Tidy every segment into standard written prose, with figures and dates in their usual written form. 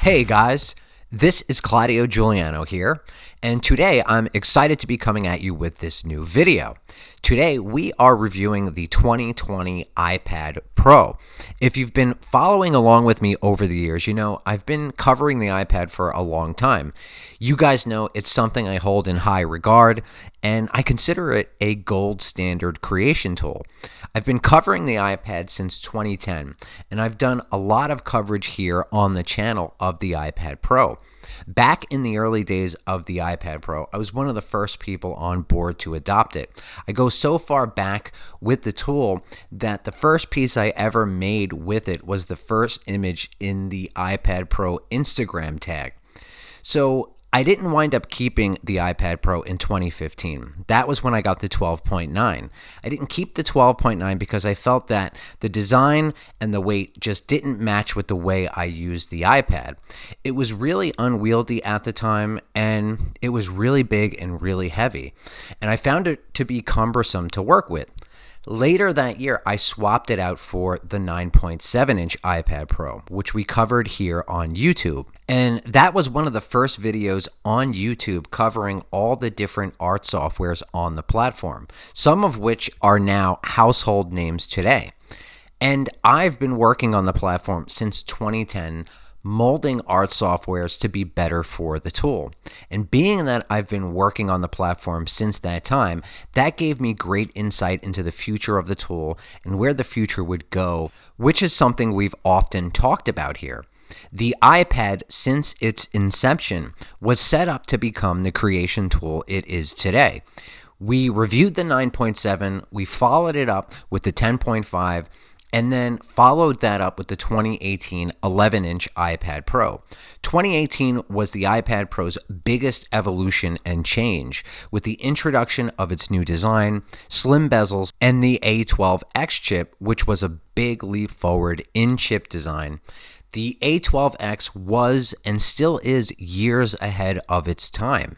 Hey guys, this is Claudio Giuliano here, and today I'm excited to be coming at you with this new video. Today we are reviewing the 2020 iPad Pro. If you've been following along with me over the years, you know I've been covering the iPad for a long time. You guys know it's something I hold in high regard, and I consider it a gold standard creation tool. I've been covering the iPad since 2010, and I've done a lot of coverage here on the channel of the iPad Pro. Back in the early days of the iPad Pro, I was one of the first people on board to adopt it. I go so far back with the tool that the first piece I ever made with it was the first image in the iPad Pro Instagram tag. So I didn't wind up keeping the iPad Pro in 2015. That was when I got the 12.9. I didn't keep the 12.9 because I felt that the design and the weight just didn't match with the way I used the iPad. It was really unwieldy at the time, and it was really big and really heavy, and I found it to be cumbersome to work with. Later that year, I swapped it out for the 9.7-inch iPad Pro, which we covered here on YouTube. And that was one of the first videos on YouTube covering all the different art softwares on the platform, some of which are now household names today. And I've been working on the platform since 2010, molding art softwares to be better for the tool. And being that I've been working on the platform since that time, that gave me great insight into the future of the tool and where the future would go, which is something we've often talked about here. The iPad, since its inception, was set up to become the creation tool it is today. We reviewed the 9.7, we followed it up with the 10.5, and then followed that up with the 2018 11-inch iPad Pro. 2018 was the iPad Pro's biggest evolution and change, with the introduction of its new design, slim bezels, and the A12X chip, which was a big leap forward in chip design. The A12X was and still is years ahead of its time.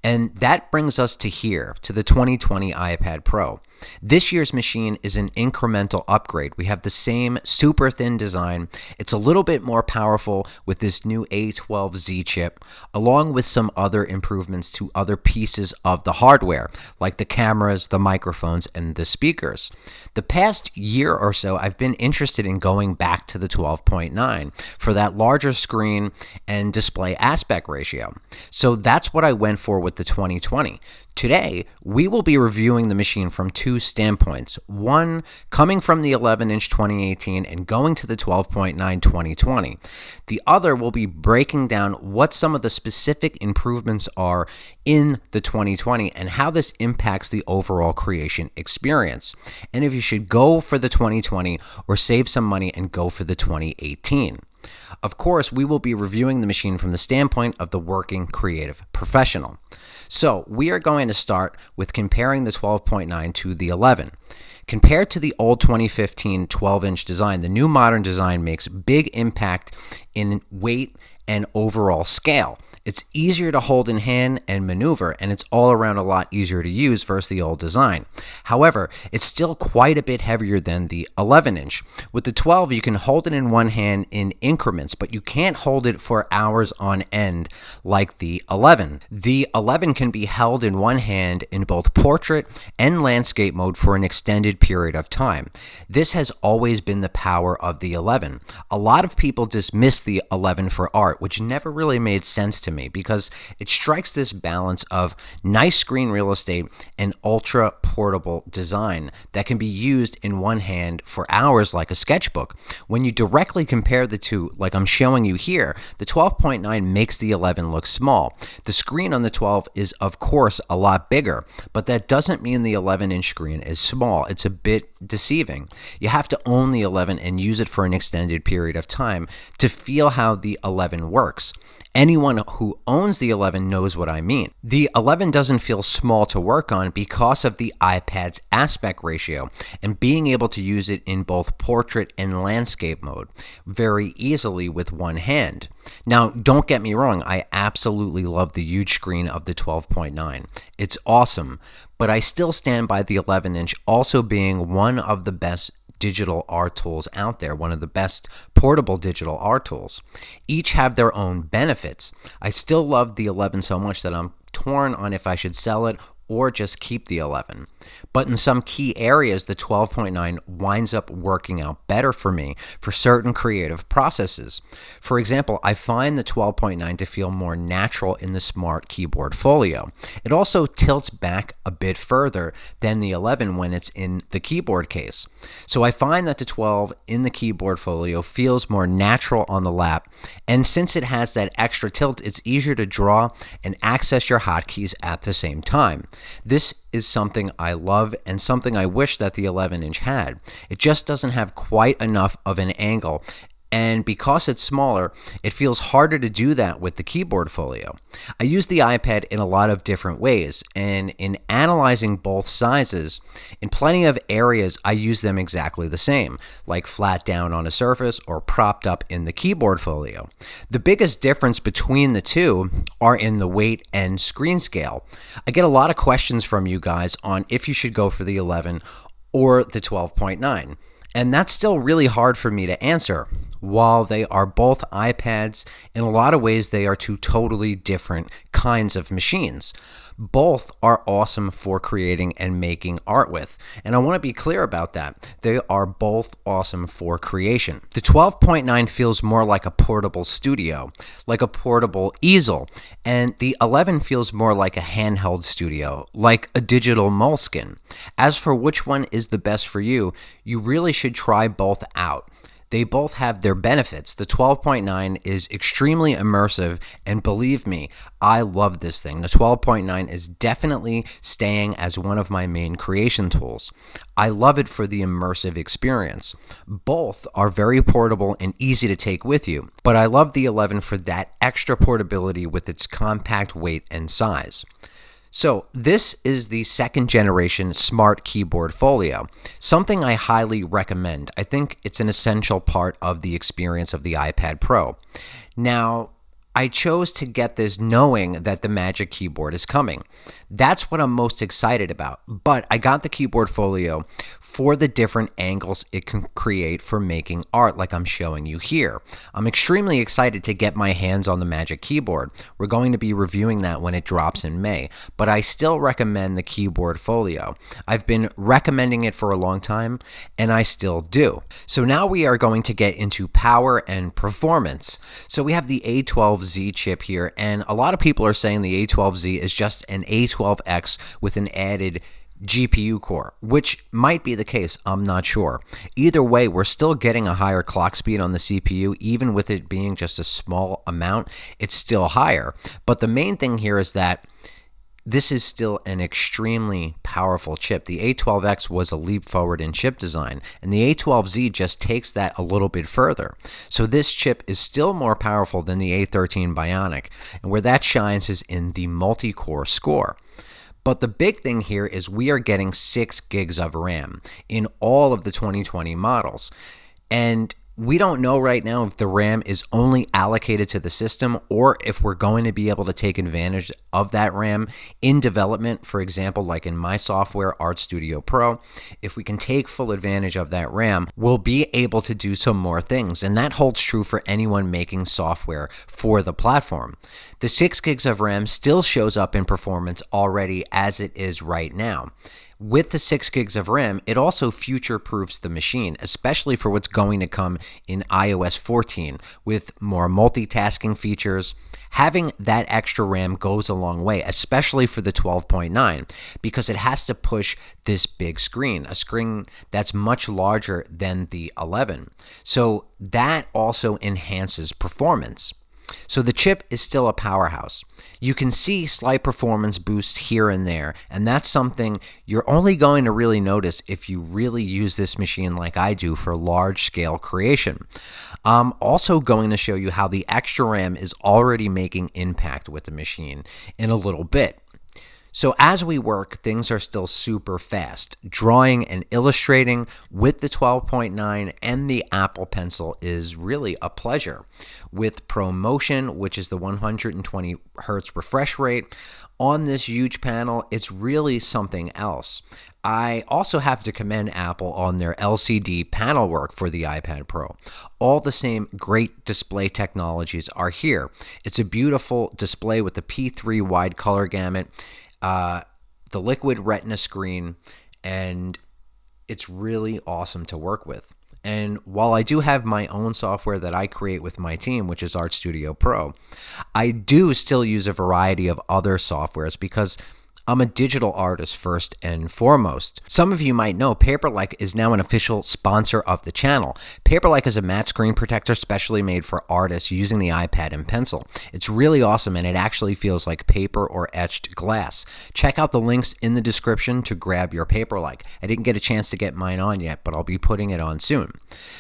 And that brings us to here, to the 2020 iPad Pro. This year's machine is an incremental upgrade. We have the same super thin design. It's a little bit more powerful with this new A12Z chip, along with some other improvements to other pieces of the hardware, like the cameras, the microphones, and the speakers. The past year or so, I've been interested in going back to the 12.9 for that larger screen and display aspect ratio. So that's what I went for with the 2020. Today, we will be reviewing the machine from two standpoints. One, coming from the 11-inch 2018 and going to the 12.9 2020. The other will be breaking down what some of the specific improvements are in the 2020 and how this impacts the overall creation experience. And if you should go for the 2020 or save some money and go for the 2018. Of course, we will be reviewing the machine from the standpoint of the working creative professional. So we are going to start with comparing the 12.9 to the 11. Compared to the old 2015 12-inch design, the new modern design makes big impact in weight and overall scale. It's easier to hold in hand and maneuver, and it's all around a lot easier to use versus the old design. However, it's still quite a bit heavier than the 11-inch. With the 12, you can hold it in one hand in increments, but you can't hold it for hours on end like the 11. The 11 can be held in one hand in both portrait and landscape mode for an extended period of time. This has always been the power of the 11. A lot of people dismiss the 11 for art, which never really made sense to me because it strikes this balance of nice screen real estate and ultra portable design that can be used in one hand for hours like a sketchbook. When you directly compare the two, like I'm showing you here, the 12.9 makes the 11 look small. The screen on the 12 is of course a lot bigger, but that doesn't mean the 11-inch screen is small. It's a bit deceiving. You have to own the 11 and use it for an extended period of time to feel how the 11 works. Anyone who owns the 11 knows what I mean. The 11 doesn't feel small to work on because of the iPad's aspect ratio and being able to use it in both portrait and landscape mode very easily with one hand. Now, don't get me wrong, I absolutely love the huge screen of the 12.9. It's awesome, but I still stand by the 11-inch also being one of the best digital art tools out there, one of the best portable digital art tools. Each have their own benefits. I still love the 11 so much that I'm torn on if I should sell it or just keep the 11. But in some key areas, the 12.9 winds up working out better for me for certain creative processes. For example, I find the 12.9 to feel more natural in the Smart Keyboard Folio. It also tilts back a bit further than the 11 when it's in the keyboard case. So I find that the 12 in the Keyboard Folio feels more natural on the lap, and since it has that extra tilt, it's easier to draw and access your hotkeys at the same time. This is something I love and something I wish that the 11-inch had. It just doesn't have quite enough of an angle, and because it's smaller, it feels harder to do that with the Keyboard Folio. I use the iPad in a lot of different ways, and in analyzing both sizes, in plenty of areas I use them exactly the same, like flat down on a surface or propped up in the Keyboard Folio. The biggest difference between the two are in the weight and screen scale. I get a lot of questions from you guys on if you should go for the 11 or the 12.9. And that's still really hard for me to answer. While they are both iPads, in a lot of ways they are two totally different kinds of machines. Both are awesome for creating and making art with. And I want to be clear about that. They are both awesome for creation. The 12.9 feels more like a portable studio, like a portable easel. And the 11 feels more like a handheld studio, like a digital moleskin. As for which one is the best for you, you really should try both out. They both have their benefits. The 12.9 is extremely immersive, and believe me, I love this thing. The 12.9 is definitely staying as one of my main creation tools. I love it for the immersive experience. Both are very portable and easy to take with you, but I love the 11 for that extra portability with its compact weight and size. So this is the second generation Smart Keyboard Folio, something I highly recommend. I think it's an essential part of the experience of the iPad Pro. Now, I chose to get this knowing that the Magic Keyboard is coming. That's what I'm most excited about. But I got the Keyboard Folio for the different angles it can create for making art like I'm showing you here. I'm extremely excited to get my hands on the Magic Keyboard. We're going to be reviewing that when it drops in May, but I still recommend the Keyboard Folio. I've been recommending it for a long time, and I still do. So now we are going to get into power and performance. So we have the A12Z chip here, and a lot of people are saying the A12Z is just an A12X with an added GPU core, which might be the case. I'm not sure. Either way, we're still getting a higher clock speed on the CPU, even with it being just a small amount. It's still higher. But the main thing here is that this is still an extremely powerful chip. The A12X was a leap forward in chip design, and the A12Z just takes that a little bit further. So this chip is still more powerful than the A13 Bionic, and where that shines is in the multi-core score. But the big thing here is we are getting 6 gigs of RAM in all of the 2020 models. And we don't know right now if the RAM is only allocated to the system or if we're going to be able to take advantage of that RAM in development. For example, like in my software, Art Studio Pro, if we can take full advantage of that RAM, we'll be able to do some more things. And that holds true for anyone making software for the platform. The 6 gigs of RAM still shows up in performance already as it is right now. With the 6 gigs of RAM, it also future-proofs the machine, especially for what's going to come in iOS 14 with more multitasking features. Having that extra RAM goes a long way, especially for the 12.9, because it has to push this big screen, a screen that's much larger than the 11. So that also enhances performance. So the chip is still a powerhouse. You can see slight performance boosts here and there, and that's something you're only going to really notice if you really use this machine like I do for large-scale creation. I'm also going to show you how the extra RAM is already making impact with the machine in a little bit. So as we work, things are still super fast. Drawing and illustrating with the 12.9 and the Apple Pencil is really a pleasure. With ProMotion, which is the 120 hertz refresh rate, on this huge panel, it's really something else. I also have to commend Apple on their LCD panel work for the iPad Pro. All the same great display technologies are here. It's a beautiful display with the P3 wide color gamut, the liquid retina screen, and it's really awesome to work with. And while I do have my own software that I create with my team, which is Art Studio Pro, I do still use a variety of other softwares because I'm a digital artist first and foremost. Some of you might know Paperlike is now an official sponsor of the channel. Paperlike is a matte screen protector specially made for artists using the iPad and pencil. It's really awesome and it actually feels like paper or etched glass. Check out the links in the description to grab your Paperlike. I didn't get a chance to get mine on yet, but I'll be putting it on soon.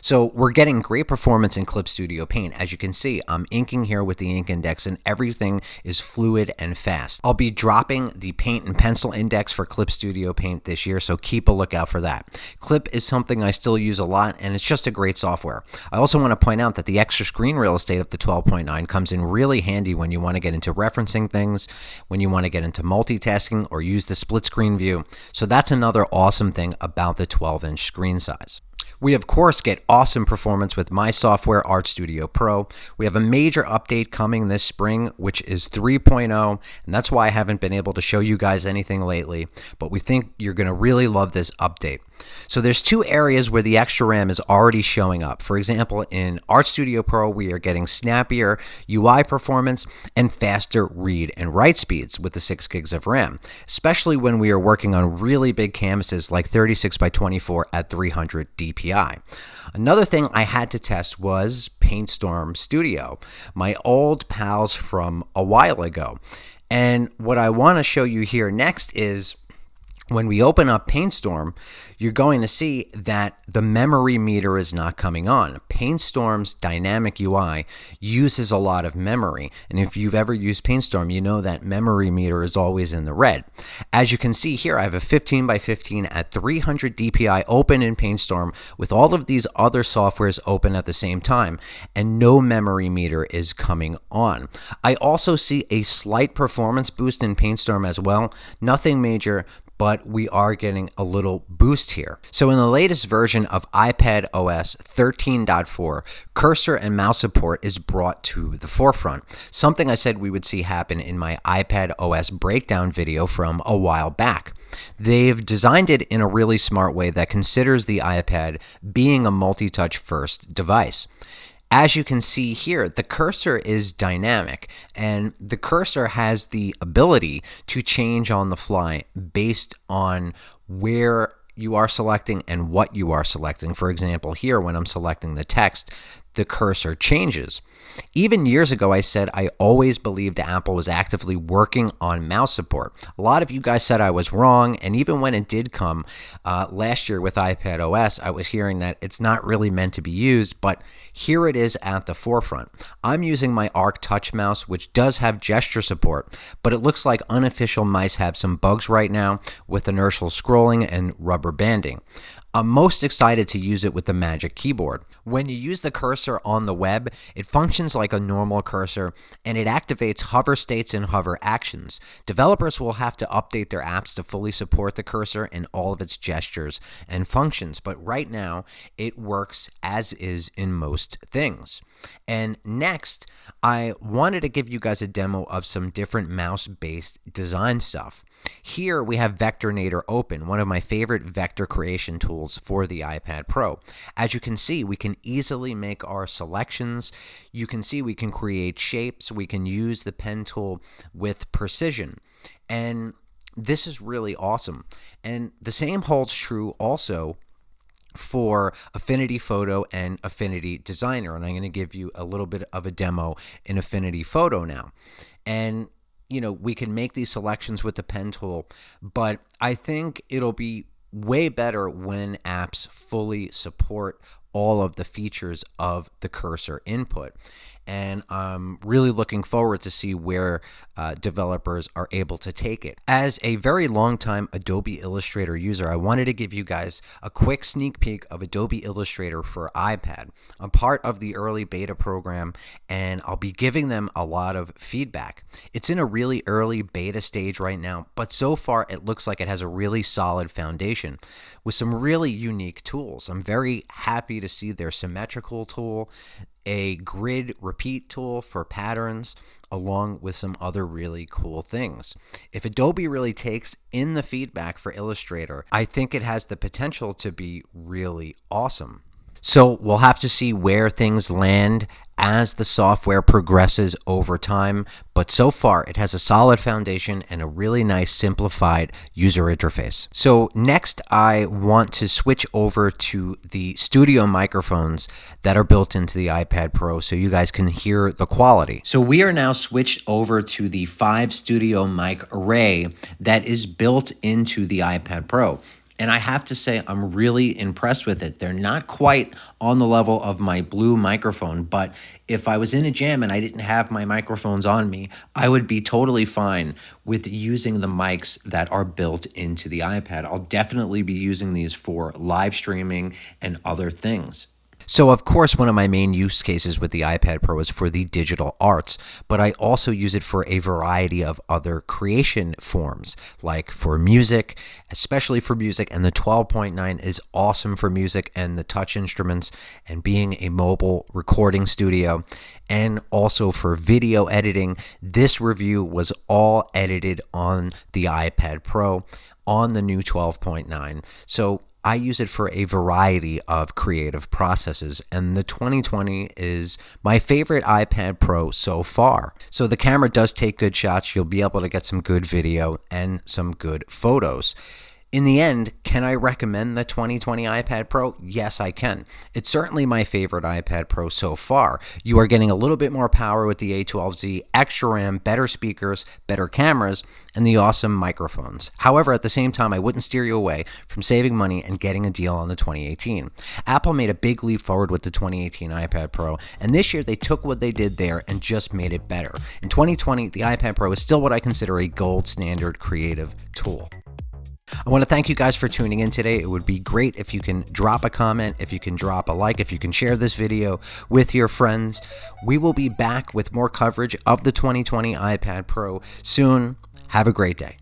So we're getting great performance in Clip Studio Paint. As you can see, I'm inking here with the ink index and everything is fluid and fast. I'll be dropping the paint and pencil index for Clip Studio Paint this year, so keep a lookout for that. Clip is something I still use a lot, and it's just a great software. I also want to point out that the extra screen real estate of the 12.9 comes in really handy when you want to get into referencing things, when you want to get into multitasking, or use the split screen view. So that's another awesome thing about the 12-inch screen size. We, of course, get awesome performance with my software, Art Studio Pro. We have a major update coming this spring, which is 3.0, and that's why I haven't been able to show you guys anything lately, but we think you're going to really love this update. So there's two areas where the extra RAM is already showing up. For example, in Art Studio Pro, we are getting snappier UI performance and faster read and write speeds with the 6 gigs of RAM, especially when we are working on really big canvases like 36 by 24 at 300 DPI. Another thing I had to test was PaintStorm Studio, my old pals from a while ago. And what I want to show you here next is when we open up PaintStorm, you're going to see that the memory meter is not coming on. PaintStorm's dynamic UI uses a lot of memory, and if you've ever used PaintStorm, you know that memory meter is always in the red. As you can see here, I have a 15 by 15 at 300 DPI open in PaintStorm with all of these other softwares open at the same time, and no memory meter is coming on. I also see a slight performance boost in PaintStorm as well, nothing major, but we are getting a little boost here. So in the latest version of iPadOS 13.4, cursor and mouse support is brought to the forefront, something I said we would see happen in my iPadOS breakdown video from a while back. They've designed it in a really smart way that considers the iPad being a multi-touch first device. As you can see here, the cursor is dynamic, and the cursor has the ability to change on the fly based on where you are selecting and what you are selecting. For example, here when I'm selecting the text, the cursor changes. Even years ago, I said I always believed Apple was actively working on mouse support. A lot of you guys said I was wrong, and even when it did come last year with iPadOS, I was hearing that it's not really meant to be used, but here it is at the forefront. I'm using my Arc Touch mouse, which does have gesture support, but it looks like unofficial mice have some bugs right now with inertial scrolling and rubber banding. I'm most excited to use it with the Magic Keyboard. When you use the cursor on the web, it functions like a normal cursor and it activates hover states and hover actions. Developers will have to update their apps to fully support the cursor and all of its gestures and functions, but right now it works as is in most things. And next, I wanted to give you guys a demo of some different mouse-based design stuff. Here we have Vectornator open, one of my favorite vector creation tools for the iPad Pro. As you can see, we can easily make our selections. You can see we can create shapes. We can use the pen tool with precision. And this is really awesome. And the same holds true also for Affinity Photo and Affinity Designer. And I'm going to give you a little bit of a demo in Affinity Photo now. And we can make these selections with the pen tool, but I think it'll be way better when apps fully support all of the features of the cursor input. And I'm really looking forward to see where developers are able to take it. As a very long time Adobe Illustrator user, I wanted to give you guys a quick sneak peek of Adobe Illustrator for iPad. I'm part of the early beta program, and I'll be giving them a lot of feedback. It's in a really early beta stage right now, but so far it looks like it has a really solid foundation with some really unique tools. I'm very happy to see their symmetrical tool, a grid repeat tool for patterns, along with some other really cool things. If Adobe really takes in the feedback for Illustrator, I think it has the potential to be really awesome. So we'll have to see where things land as the software progresses over time, but so far it has a solid foundation and a really nice simplified user interface. So next I want to switch over to the studio microphones that are built into the iPad Pro so you guys can hear the quality. So we are now switched over to the 5 studio mic array that is built into the iPad Pro. And I have to say, I'm really impressed with it. They're not quite on the level of my Blue microphone, but if I was in a jam and I didn't have my microphones on me, I would be totally fine with using the mics that are built into the iPad. I'll definitely be using these for live streaming and other things. So of course, one of my main use cases with the iPad Pro is for the digital arts, but I also use it for a variety of other creation forms, like for music, especially for music, and the 12.9 is awesome for music and the touch instruments and being a mobile recording studio, and also for video editing. This review was all edited on the iPad Pro on the new 12.9. So I use it for a variety of creative processes, and the 2020 is my favorite iPad Pro so far. So the camera does take good shots. You'll be able to get some good video and some good photos. In the end, can I recommend the 2020 iPad Pro? Yes, I can. It's certainly my favorite iPad Pro so far. You are getting a little bit more power with the A12Z, extra RAM, better speakers, better cameras, and the awesome microphones. However, at the same time, I wouldn't steer you away from saving money and getting a deal on the 2018. Apple made a big leap forward with the 2018 iPad Pro, and this year they took what they did there and just made it better. In 2020, the iPad Pro is still what I consider a gold standard creative tool. I want to thank you guys for tuning in today. It would be great if you can drop a comment, if you can drop a like, if you can share this video with your friends. We will be back with more coverage of the 2020 iPad Pro soon. Have a great day.